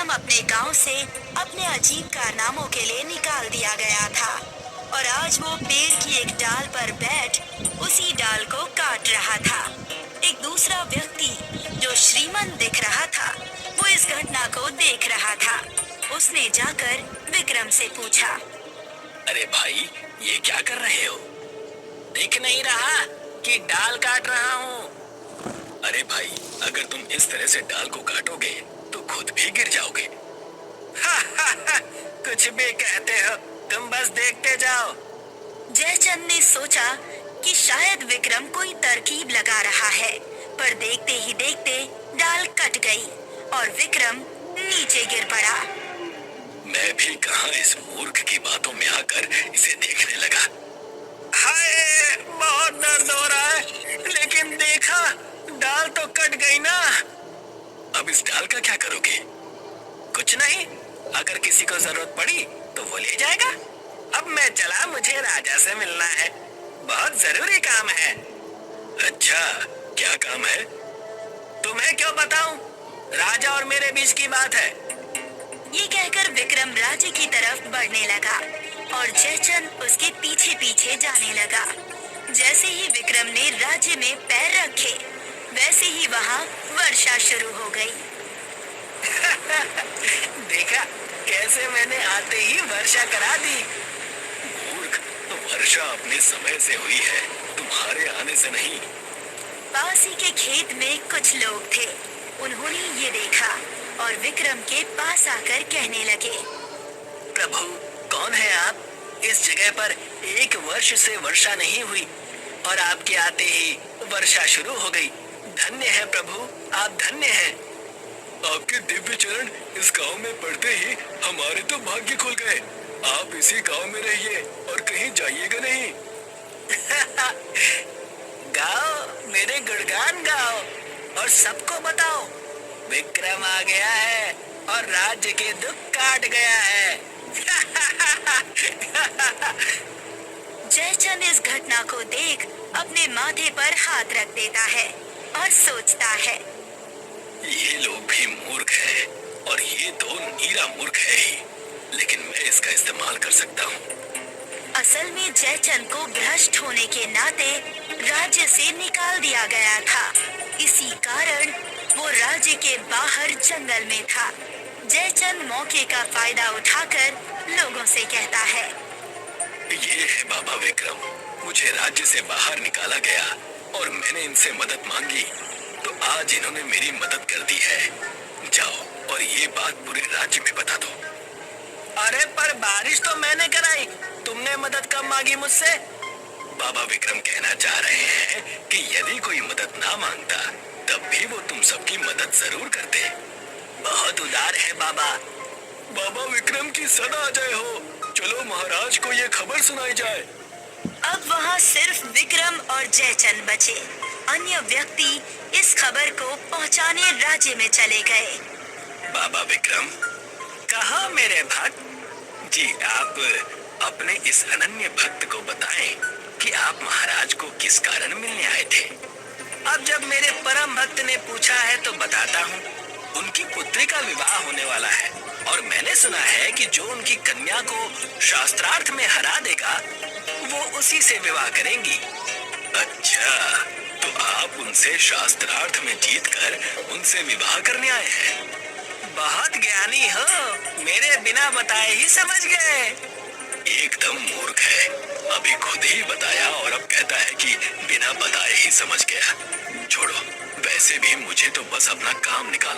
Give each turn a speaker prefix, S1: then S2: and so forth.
S1: विक्रम अपने गांव से अपने अजीब कारनामों के लिए निकाल दिया गया था और आज वो पेड़ की एक डाल पर बैठ उसी डाल को काट रहा था। एक दूसरा व्यक्ति जो श्रीमंत दिख रहा था, वो इस घटना को देख रहा था। उसने जाकर विक्रम से पूछा,
S2: अरे भाई, ये क्या कर रहे हो? दिख नहीं रहा कि डाल काट रहा हूँ। अरे भाई, अगर तुम इस तरह से डाल को काटोगे तो खुद भी गिर जाओगे। कुछ भी कहते हो, तुम बस देखते जाओ।
S1: जयचंद ने सोचा कि शायद विक्रम कोई तरकीब लगा रहा है, पर देखते ही देखते डाल कट गई और विक्रम नीचे गिर पड़ा।
S2: मैं भी कहां इस मूर्ख की बातों में आकर इसे देखने लगा। हाय, बहुत दर्द हो रहा है, लेकिन देखा, डाल तो कट गई ना। अब इस डाल का क्या करोगे? कुछ नहीं, अगर किसी को जरूरत पड़ी तो वो ले जाएगा। अब मैं चला, मुझे राजा से मिलना है, बहुत जरूरी काम है। अच्छा, क्या काम है? तुम्हें क्यों बताऊं? राजा और मेरे बीच की बात है।
S1: ये कहकर विक्रम राज्य की तरफ बढ़ने लगा और जयचंद उसके पीछे पीछे जाने लगा। जैसे ही विक्रम ने राज्य में पैर रखे, वैसे ही वहाँ वर्षा शुरू हो गई।
S2: देखा कैसे मैंने आते ही वर्षा करा दी। मूर्ख, तो वर्षा अपने समय से हुई है, तुम्हारे आने से नहीं।
S1: पास ही के खेत में कुछ लोग थे। उन्होंने ये देखा और विक्रम के पास आकर कहने लगे,
S2: प्रभु, कौन है आप? इस जगह पर 1 वर्ष से वर्षा नहीं हुई और आपके आते ही वर्षा शुरू हो गई। धन्य है प्रभु, आप धन्य हैं। आपके दिव्य चरण इस गांव में पड़ते ही हमारे तो भाग्य खुल गए। आप इसी गांव में रहिए और कहीं जाइएगा नहीं। गाओ, मेरे गुणगान गाओ और सबको बताओ, विक्रम आ गया है और राज्य के दुख काट गया है।
S1: जयचंद इस घटना को देख अपने माथे पर हाथ रख देता है और सोचता है,
S2: ये लोग भी मूर्ख हैं और ये तो नीरा मूर्ख है ही, लेकिन मैं इसका इस्तेमाल कर सकता हूँ।
S1: असल में जयचंद को भ्रष्ट होने के नाते राज्य से निकाल दिया गया था। इसी कारण वो राज्य के बाहर जंगल में था। जयचंद मौके का फायदा उठाकर लोगों से कहता है,
S2: ये है बाबा विक्रम, मुझे राज्य से बाहर निकाला गया और मैंने इनसे मदद मांगी तो आज इन्होंने मेरी मदद कर दी है। जाओ और ये बात पूरे राज्य में बता दो। अरे पर बारिश तो मैंने कराई, तुमने मदद कब मांगी मुझसे? बाबा विक्रम कहना चाह रहे हैं कि यदि कोई मदद ना मांगता तब भी वो तुम सबकी मदद जरूर करते। बहुत उदार है बाबा। बाबा विक्रम की सदा जय हो। चलो महाराज को ये खबर सुनाई जाए।
S1: अब वहाँ सिर्फ विक्रम और जयचंद बचे। अन्य व्यक्ति इस खबर को पहुँचाने राज्य में चले गए।
S2: बाबा विक्रम, कहाँ मेरे भक्त? जी, आप अपने इस अनन्य भक्त को बताएं कि आप महाराज को किस कारण मिलने आए थे। अब जब मेरे परम भक्त ने पूछा है तो बताता हूँ। उनकी पुत्री का विवाह होने वाला है और मैंने सुना है कि जो उनकी कन्या को शास्त्रार्थ में हरा देगा वो उसी से विवाह करेंगी। अच्छा, तो आप उनसे शास्त्रार्थ में जीतकर उनसे विवाह करने आए हैं। बहुत ज्ञानी हो, मेरे बिना बताए ही समझ गए। एकदम मूर्ख है, अभी खुद ही बताया और अब कहता है कि बिना बताए ही समझ गया। छोड़ो, वैसे भी मुझे तो बस अपना काम निकाल